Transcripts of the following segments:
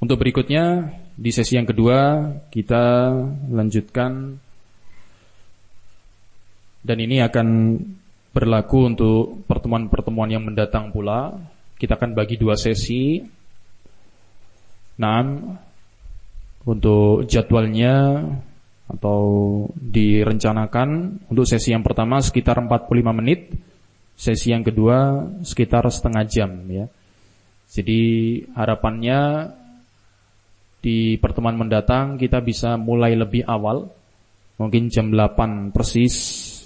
Untuk berikutnya, di sesi yang kedua kita lanjutkan, dan ini akan berlaku untuk pertemuan-pertemuan yang mendatang pula. Kita akan bagi dua sesi. Nah, untuk jadwalnya atau direncanakan untuk sesi yang pertama sekitar 45 menit, sesi yang kedua sekitar setengah jam ya. Jadi harapannya di pertemuan mendatang kita bisa mulai lebih awal, mungkin jam 8 persis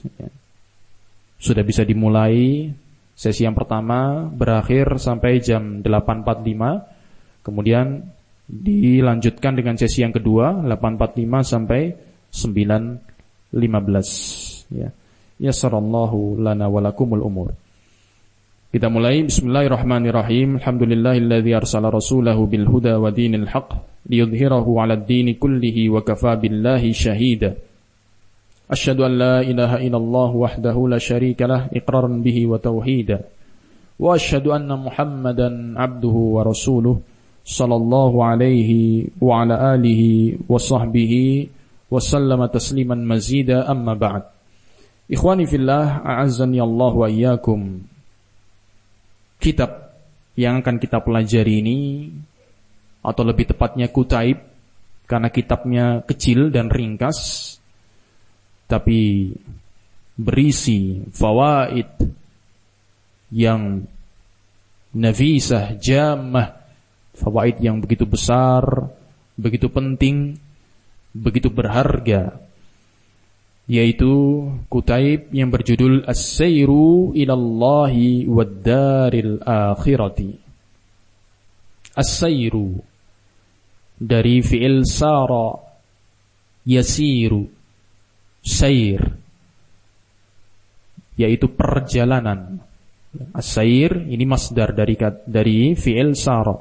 ya. Sudah bisa dimulai sesi yang pertama, berakhir sampai jam 8.45. Kemudian dilanjutkan dengan sesi yang kedua 8.45 sampai 9.15 ya. Yassarallahu lana wa lakumul umur. Kita mulai. Bismillahirrahmanirrahim. Alhamdulillahilladzi arsala rasulahu bil huda wa dinil haqq liyudhhirahu 'alad dini kullihi wa kafaa billahi shahida. Asyhadu an la ilaha illallah wahdahu la syarika lah iqraran bihi wa tauhida. Wa asyhadu anna Muhammadan 'abduhu wa rasuluh sallallahu alaihi wa ala alihi wa sahbihi wa sallama tasliman mazida, amma ba'd. Ikhwani fillah, a'azzani Allah wa iyyakum. Kitab yang akan kita pelajari ini, atau lebih tepatnya kutaib, karena kitabnya kecil dan ringkas, tapi berisi fawaid yang nafisah, jamah, fawaid yang begitu besar, begitu penting, begitu berharga, yaitu kutaib yang berjudul As-Sayru ilallahi wad-daril akhirati. As-Sayru dari fi'il sara yasiru, sayr, yaitu perjalanan. As-Sayr ini masdar dari fi'il sara.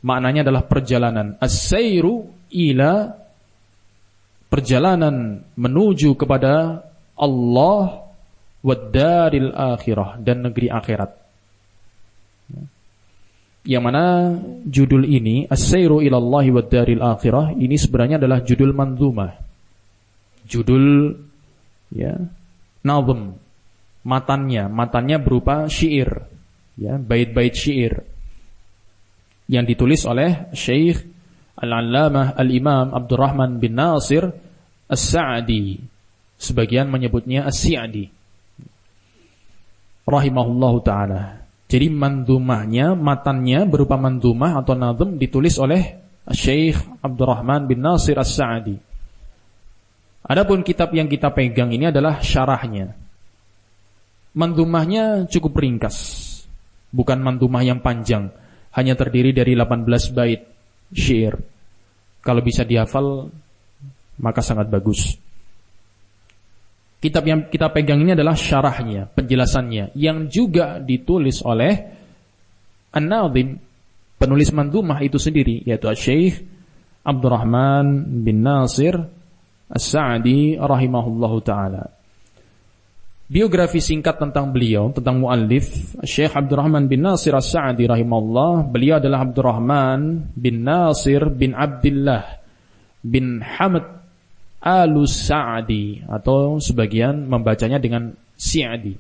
Maknanya adalah perjalanan. As-Sayru ila, perjalanan menuju kepada Allah, wad-daril akhirah, dan negeri akhirat. Yang mana judul ini, As-Sayru ilallahi wad-daril akhirah, ini sebenarnya adalah judul manzumah. Judul ya, nazm, matannya berupa syair, ya, bait-bait syair yang ditulis oleh Syekh Al-Allamah Al-Imam Abdurrahman bin Nasir As-Sa'di. Sebagian menyebutnya As-Sa'di rahimahullahu ta'ala. Jadi manzumahnya, matannya berupa manzumah atau nazm ditulis oleh Syekh Abdurrahman bin Nasir As-Sa'di. Adapun kitab yang kita pegang ini adalah syarahnya. Manzumahnya cukup ringkas, bukan manzumah yang panjang, hanya terdiri dari 18 bait syair. Kalau bisa dihafal maka sangat bagus. Kitab yang kita pegang ini adalah syarahnya, penjelasannya, yang juga ditulis oleh An-Nazim, penulis manzumah itu sendiri, yaitu Syekh Abdurrahman bin Nasir As-Sa'di rahimahullahu ta'ala. Biografi singkat tentang beliau, tentang muallif Syekh Abdurrahman bin Nasir As-Sa'di rahimahullah. Beliau adalah Abdurrahman bin Nasir bin Abdullah bin Hamad Al-Sa'di, atau sebagian membacanya dengan Si'adi.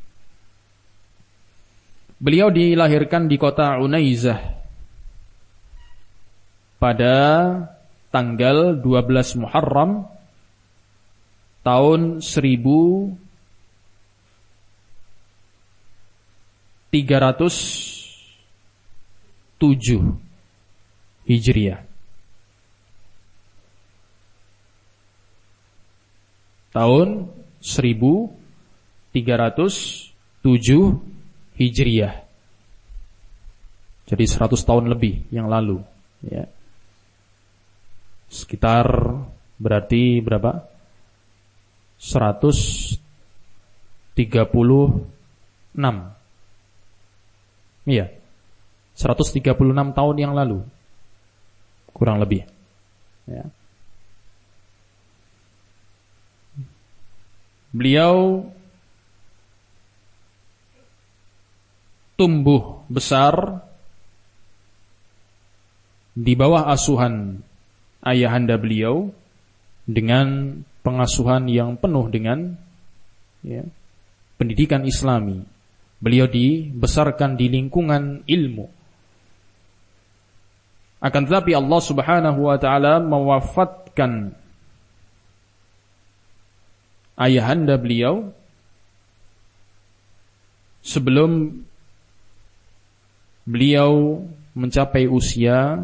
Beliau dilahirkan di kota Unaizah pada tanggal 12 Muharram tahun 1307 Hijriah. Tahun 1307 Hijriah. Jadi 100 tahun lebih yang lalu, ya. Sekitar berarti berapa? 136. Iya. 136 tahun yang lalu. Kurang lebih. Ya. Beliau tumbuh besar di bawah asuhan ayahanda beliau dengan pengasuhan yang penuh dengan pendidikan Islami. Beliau dibesarkan di lingkungan ilmu. Akan tetapi Allah Subhanahu wa taala mewafatkan ayahanda beliau sebelum beliau mencapai usia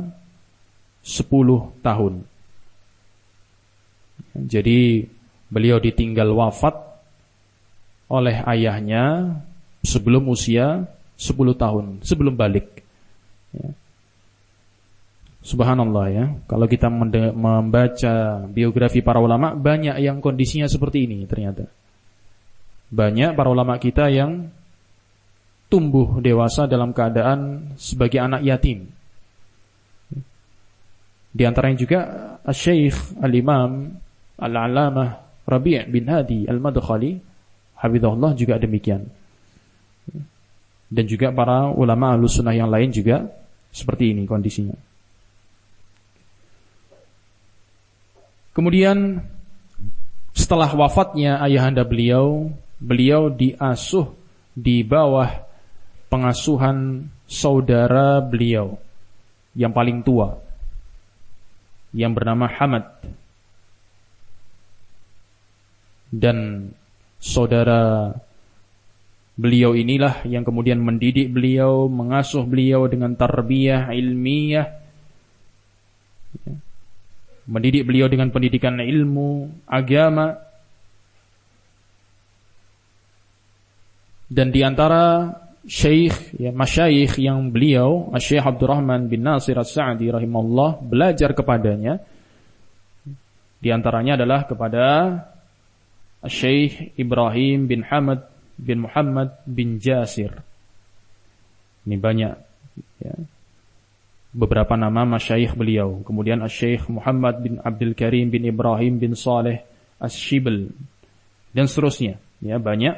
10 tahun. Jadi beliau ditinggal wafat oleh ayahnya sebelum usia 10 tahun, sebelum balik. Subhanallah ya. Kalau kita membaca biografi para ulama, banyak yang kondisinya seperti ini ternyata. Banyak para ulama kita yang tumbuh dewasa dalam keadaan sebagai anak yatim. Di antaranya juga Syekh Al-Imam Al-Allamah Rabi' bin Hadi Al-Madkhali hafizahullah juga demikian. Dan juga para ulama Ahlussunnah yang lain juga seperti ini kondisinya. Kemudian setelah wafatnya ayahanda beliau, beliau diasuh di bawah pengasuhan saudara beliau yang paling tua, yang bernama Hamad. Dan saudara beliau inilah yang kemudian mendidik beliau, mengasuh beliau dengan tarbiyah ilmiah, mendidik beliau dengan pendidikan ilmu agama. Dan di antara syekh, masyayikh yang beliau, Syekh Abdurrahman bin Nasir As-Sa'di rahimahullah belajar kepadanya, di antaranya adalah kepada Syekh Ibrahim bin Hamad bin Muhammad bin Jasir. Ini banyak ya, beberapa nama masyayikh beliau. Kemudian Syekh Muhammad bin Abdul Karim bin Ibrahim bin Saleh As-Shibl dan seterusnya, ya banyak.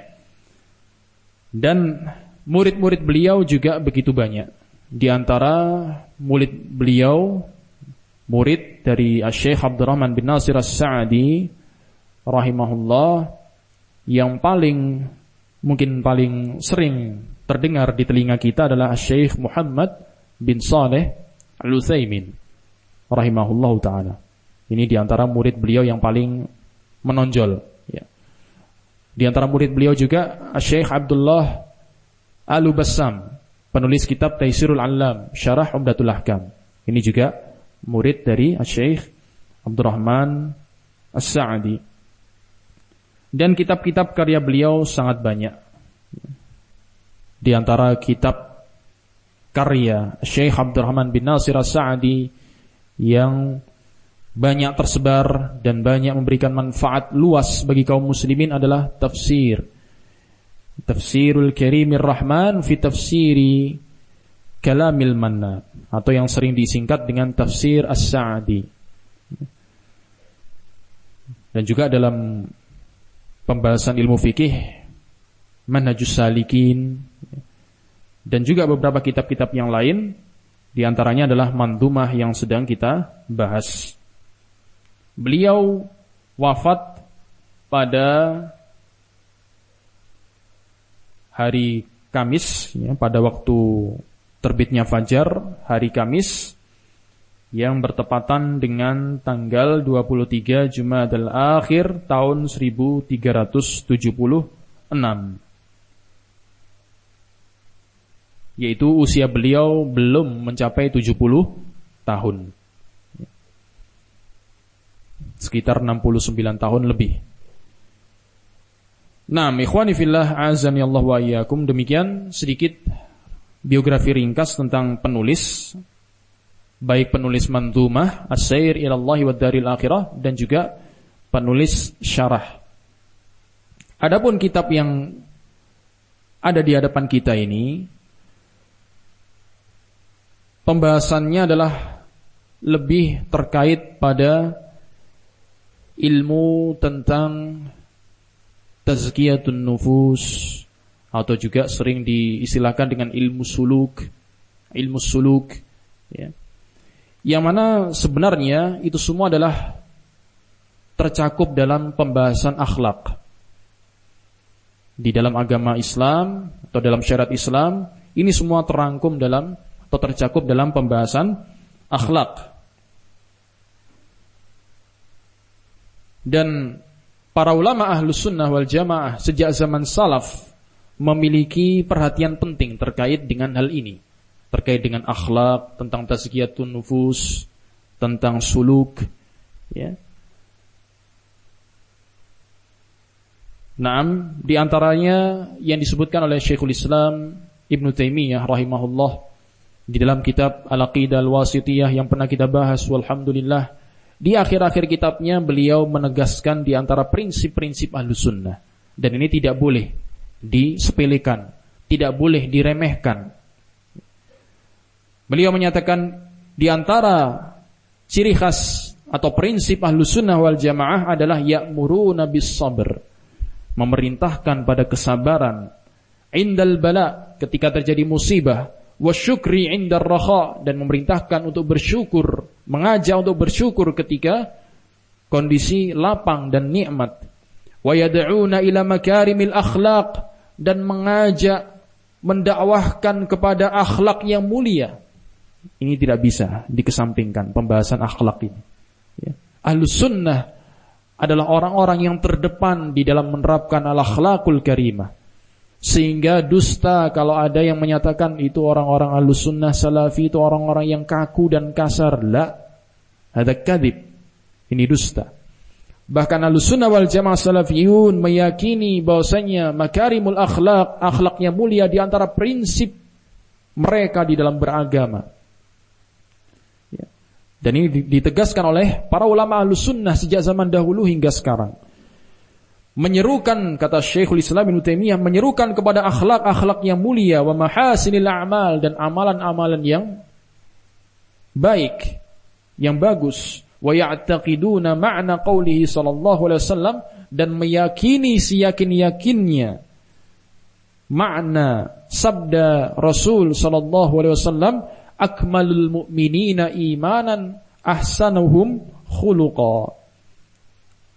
Dan murid-murid beliau juga begitu banyak. Di antara murid beliau, murid dari Syekh Abdurrahman bin Nasir As-Sa'di rahimahullah, yang mungkin paling sering terdengar di telinga kita adalah Syekh Muhammad bin Saleh Al-Utsaimin rahimahullahu taala. Ini di antara murid beliau yang paling menonjol ya. Di antara murid beliau juga Syekh Abdullah Al-Bassam, penulis kitab Taisirul Allam Syarah Umdatul Ahkam. Ini juga murid dari Syekh Abdurrahman As-Sa'di. Dan kitab-kitab karya beliau sangat banyak. Di antara kitab karya Syekh Abdurrahman bin Nasir As-Sa'di yang banyak tersebar dan banyak memberikan manfaat luas bagi kaum muslimin adalah Tafsirul Karimir Rahman fi Tafsiri Kalamil Mannan, atau yang sering disingkat dengan Tafsir As-Sa'di. Dan juga dalam pembahasan ilmu fikih Manhajus Salikin, dan juga beberapa kitab-kitab yang lain. Di antaranya adalah Mandhumah yang sedang kita bahas. Beliau wafat pada hari Kamis ya, pada waktu terbitnya fajar hari Kamis yang bertepatan dengan tanggal 23 Jumadal Akhir tahun 1376, yaitu usia beliau belum mencapai 70 tahun, sekitar 69 tahun lebih. Nah, ikhwani fillah azani Allah wa iyyakum, demikian sedikit biografi ringkas tentang penulis, baik penulis Mandhumah As-Sair ila Allah wad Daril Akhirah dan juga penulis syarah. Adapun kitab yang ada di hadapan kita ini, pembahasannya adalah lebih terkait pada ilmu tentang tazkiyatun nufus, atau juga sering diistilahkan dengan ilmu suluk ya. yang mana sebenarnya itu semua adalah tercakup dalam pembahasan akhlak. Di dalam agama Islam atau dalam syariat Islam, ini semua terangkum dalam atau tercakup dalam pembahasan akhlak. Dan para ulama ahlus sunnah wal jamaah sejak zaman salaf memiliki perhatian penting terkait dengan hal ini, terkait dengan akhlak, tentang tazkiyatun nufus, tentang suluk, ya. Naam, di antaranya yang disebutkan oleh Syekhul Islam Ibnu Taimiyah rahimahullah di dalam kitab Al-Aqidah Al-Wasithiyah yang pernah kita bahas, walhamdulillah, di akhir-akhir kitabnya beliau menegaskan di antara prinsip-prinsip Ahlus Sunnah, dan ini tidak boleh disepelekan, tidak boleh diremehkan. Beliau menyatakan di antara ciri khas atau prinsip Ahlus Sunnah wal Jamaah adalah ya'muruna bis sabr, memerintahkan pada kesabaran, indal bala, ketika terjadi musibah, wasyukri indar raha, dan memerintahkan untuk bersyukur, mengajak untuk bersyukur ketika kondisi lapang dan nikmat, wa yad'una ila makarimil akhlaq, dan mengajak, mendakwahkan kepada akhlak yang mulia. Ini tidak bisa dikesampingkan pembahasan akhlak ini, ya. Ahlus sunnah adalah orang-orang yang terdepan di dalam menerapkan al-akhlaqul karimah. Sehingga dusta kalau ada yang menyatakan itu orang-orang Ahlus Sunnah Salafi itu orang-orang yang kaku dan kasar. La, hada kadzib. Ini dusta. Bahkan Ahlus Sunnah wal Jamaah Salafiyun meyakini bahwasanya makarimul akhlaq, akhlak yang mulia di antara prinsip mereka di dalam beragama. Dan ini ditegaskan oleh para ulama Ahlus Sunnah sejak zaman dahulu hingga sekarang. Menyerukan, kata Syekhul Islam Ibnu Taimiyah, menyerukan kepada akhlak-akhlak yang mulia, wa mahasinil a'mal, dan amalan-amalan yang baik, yang bagus. Wa ya'taqiduna ma'na qawlihi sallallahu alaihi wasallam, dan meyakini seyakin-yakinnya makna sabda Rasul sallallahu alaihi wasallam, akmalul mu'minina imanan ahsanuhum khuluqa.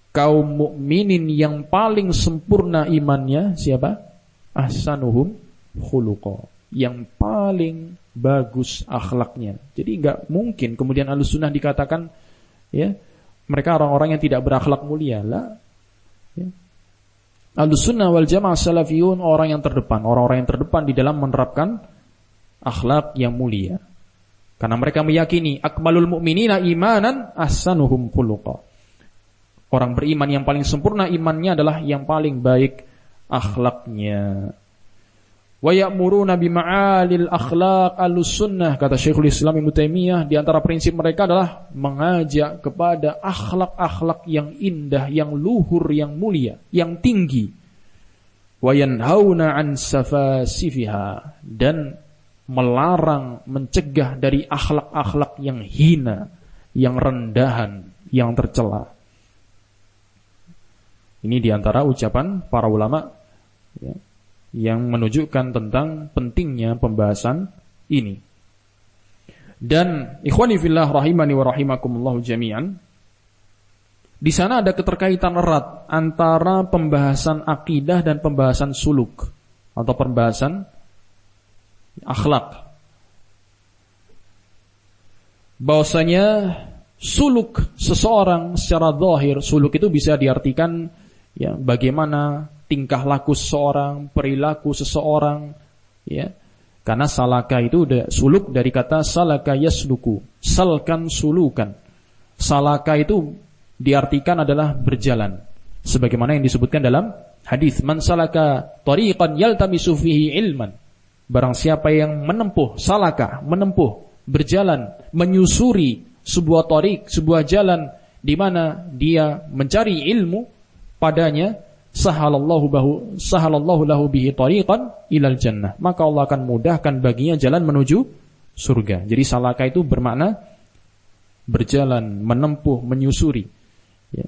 Kaum mukminin yang paling sempurna imannya siapa? Ahsanuhum khuluqa, yang paling bagus akhlaknya. Jadi enggak mungkin kemudian Ahlus Sunnah dikatakan, ya, mereka orang-orang yang tidak berakhlak mulia. Lah, ya. Ahlus Sunnah wal Jamaah Salafiyun orang yang terdepan, orang-orang yang terdepan di dalam menerapkan akhlak yang mulia. Karena mereka meyakini akmalul mu'minina imanan ahsanuhum khuluqa. Orang beriman yang paling sempurna imannya adalah yang paling baik akhlaknya. Wa ya'muruna bima'alil akhlaq Ahlus Sunnah, kata Syekhul Islam Ibnu Taimiyah, di antara prinsip mereka adalah mengajak kepada akhlak-akhlak yang indah, yang luhur, yang mulia, yang tinggi. Wa yanhauna 'an safasifiha, dan melarang, mencegah dari akhlak-akhlak yang hina, yang rendahan, yang tercela. Ini diantara ucapan para ulama, ya, yang menunjukkan tentang pentingnya pembahasan ini. Dan ikhwani fillah rahimani wa rahimakumullah jami'an, di sana ada keterkaitan erat antara pembahasan akidah dan pembahasan suluk atau pembahasan akhlak. Bahwasanya suluk seseorang secara zahir, suluk itu bisa diartikan, ya, bagaimana tingkah laku seseorang, perilaku seseorang, ya. Karena salaka itu suluk dari kata salaka yasluku, salkan sulukan. Salaka itu diartikan adalah berjalan, sebagaimana yang disebutkan dalam hadis, man salaka tariqan yaltamisu fihi ilman. Barang siapa yang menempuh, salaka, menempuh, berjalan, menyusuri sebuah tariq, sebuah jalan di mana dia mencari ilmu padanya, sahalallahu lahu bihi tariqan ilal jannah, maka Allah akan mudahkan baginya jalan menuju surga. Jadi salaka itu bermakna berjalan, menempuh, menyusuri, ya.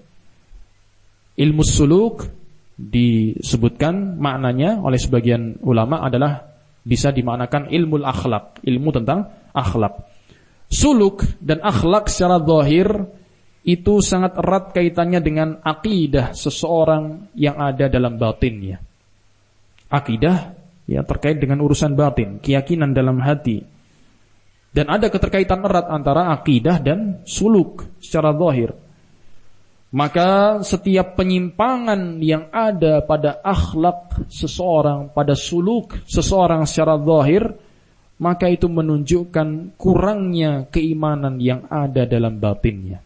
Ilmu suluk disebutkan maknanya oleh sebagian ulama adalah bisa dimaknakan ilmu akhlak, ilmu tentang akhlak. suluk dan akhlak secara zahir itu sangat erat kaitannya dengan akidah seseorang yang ada dalam batinnya. Akidah ya terkait dengan urusan batin, keyakinan dalam hati. Dan ada keterkaitan erat antara akidah dan suluk secara zahir. Maka setiap penyimpangan yang ada pada akhlak seseorang, pada suluk seseorang secara zahir, maka itu menunjukkan kurangnya keimanan yang ada dalam batinnya.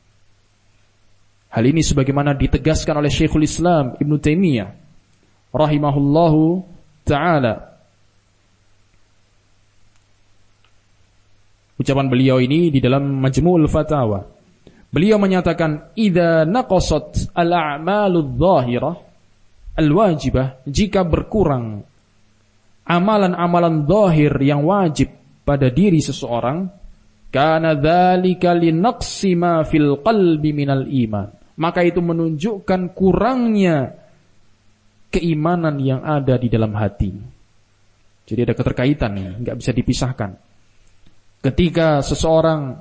Hal ini sebagaimana ditegaskan oleh Syekhul Islam Ibnu Taimiyah rahimahullahu ta'ala. Ucapan beliau ini di dalam Majmu'ul Fatawa. Beliau menyatakan, idza naqasat al-a'maludz zahirah al-wajibah, jika berkurang amalan-amalan zahir yang wajib pada diri seseorang, kana dzalika linaqsi ma fil qalbi minal iman, maka itu menunjukkan kurangnya keimanan yang ada di dalam hati. Jadi ada keterkaitan nih, enggak bisa dipisahkan. Ketika seseorang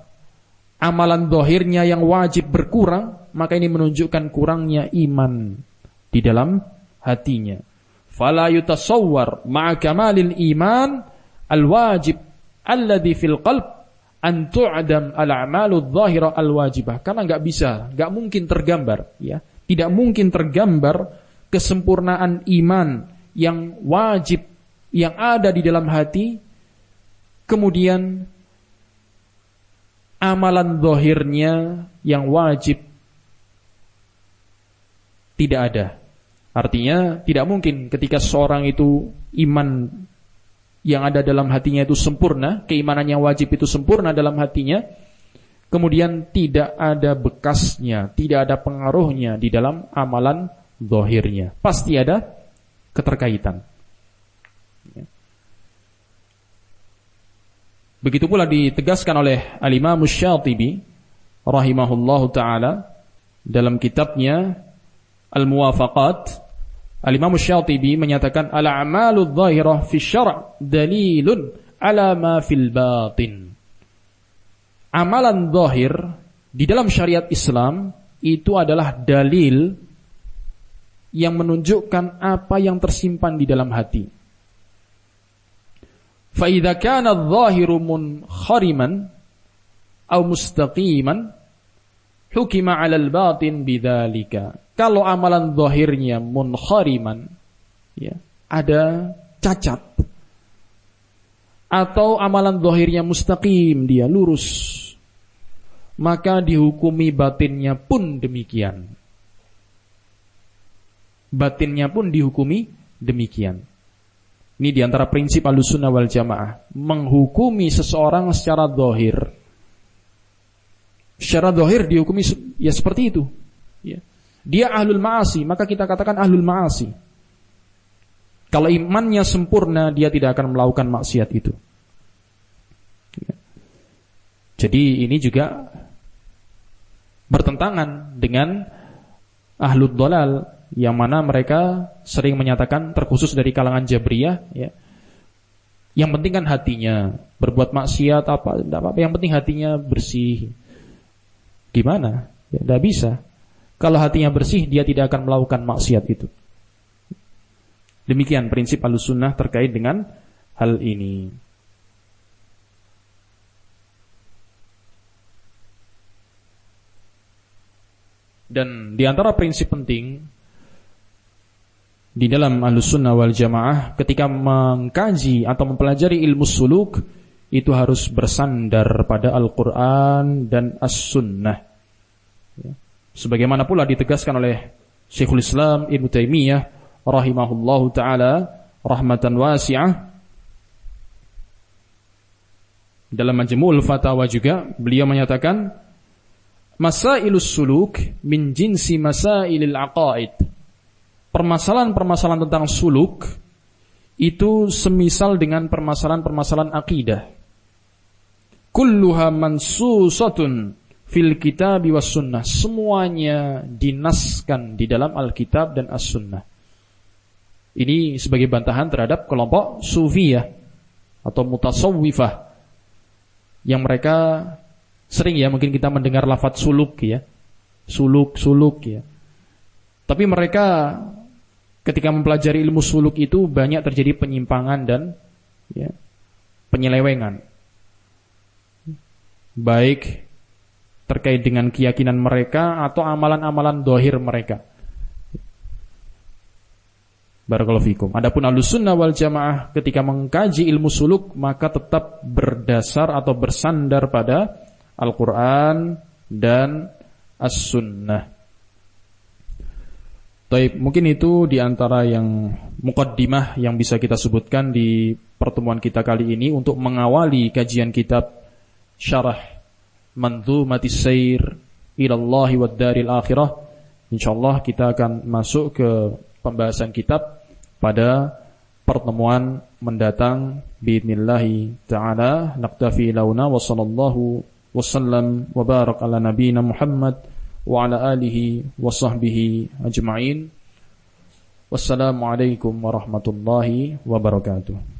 amalan zahirnya yang wajib berkurang, maka ini menunjukkan kurangnya iman di dalam hatinya. Fala yutasawwar ma'a kamalil iman al-wajib alladhi fil qalb an tu'dam al-a'malu adh-dhahira al-wajibah. Karena enggak mungkin tergambar, ya. Tidak mungkin tergambar kesempurnaan iman yang wajib yang ada di dalam hati, kemudian amalan zahirnya yang wajib tidak ada. Artinya tidak mungkin ketika seorang itu iman yang ada dalam hatinya itu sempurna, keimanan yang wajib itu sempurna dalam hatinya, kemudian tidak ada bekasnya, tidak ada pengaruhnya di dalam amalan zahirnya. Pasti ada keterkaitan. Begitu pula ditegaskan oleh Al-Imam Asy-Syatibi rahimahullahu ta'ala dalam kitabnya Al-Muwafaqat. Al-Imam Asy-Syatibi menyatakan al-a'malu adh-dhahirah fi syara' dalilun ala ma fil batin. Amalan zahir di dalam syariat Islam itu adalah dalil yang menunjukkan apa yang tersimpan di dalam hati. فَإِذَا كَانَ الظَّاهِرُ مُنْخَرِمًا أَوْ مُسْتَقِيمًا حُكِمَ عَلَى الْبَاطِنِ بِذَلِكَ. Kalau amalan zahirnya munkhariman, ya, ada cacat, atau amalan zahirnya mustaqim, dia lurus, maka dihukumi batinnya pun demikian. Batinnya pun dihukumi demikian. Ini diantara prinsip Ahlussunnah wal Jamaah, menghukumi seseorang secara zahir. Secara zahir dihukumi ya seperti itu. Ya. Dia ahlul ma'asi, maka kita katakan ahlul ma'asi. Kalau imannya sempurna, dia tidak akan melakukan maksiat itu. Ya. Jadi ini juga bertentangan dengan ahlud dhalal, yang mana mereka sering menyatakan, terkhusus dari kalangan Jabriyah, ya, yang penting kan hatinya, berbuat maksiat apa, tidak apa-apa, yang penting hatinya bersih. Gimana? Ya, tidak bisa. Kalau hatinya bersih, dia tidak akan melakukan maksiat itu. Demikian prinsip Ahlussunnah terkait dengan hal ini. Dan di antara prinsip penting di dalam Ahlussunnah wal Jamaah ketika mengkaji atau mempelajari ilmu suluk, itu harus bersandar pada Al-Quran dan As-Sunnah. Sebagaimana pula ditegaskan oleh Syekhul Islam Ibnu Taimiyah rahimahullahu ta'ala rahmatan wasi'ah dalam Majmu'ul Fatawa juga, beliau menyatakan, masailus suluk min jinsi masailil aqaid. Permasalahan-permasalahan tentang suluk itu semisal dengan permasalahan-permasalahan akidah. Kulluha mansusatun fil kitab was sunnah. Semuanya dinaskan di dalam Alkitab dan As-Sunnah. Ini sebagai bantahan terhadap kelompok Sufiyah atau Mutasawwifah yang mereka Sering ya mungkin kita mendengar lafadz suluk ya. Suluk ya. Tapi mereka ketika mempelajari ilmu suluk itu banyak terjadi penyimpangan dan ya, penyelewengan. Baik terkait dengan keyakinan mereka atau amalan-amalan dohir mereka. Barakallahu fikum. Adapun Ahlussunnah wal Jamaah ketika mengkaji ilmu suluk maka tetap berdasar atau bersandar pada Al-Quran dan As-Sunnah. Baik, mungkin itu diantara yang muqaddimah yang bisa kita sebutkan di pertemuan kita kali ini untuk mengawali kajian kitab Syarah Mandzumatis Sair Ilallahi wad Daril Akhirah. Insyaallah kita akan masuk ke pembahasan kitab pada pertemuan mendatang biidnillahi ta'ala. Naktafi launa wa sallallahu wasallam wa barak ala nabiyina Muhammad wa ala alihi wa sahbihi ajma'in. Wassalamualaikum warahmatullahi wabarakatuh.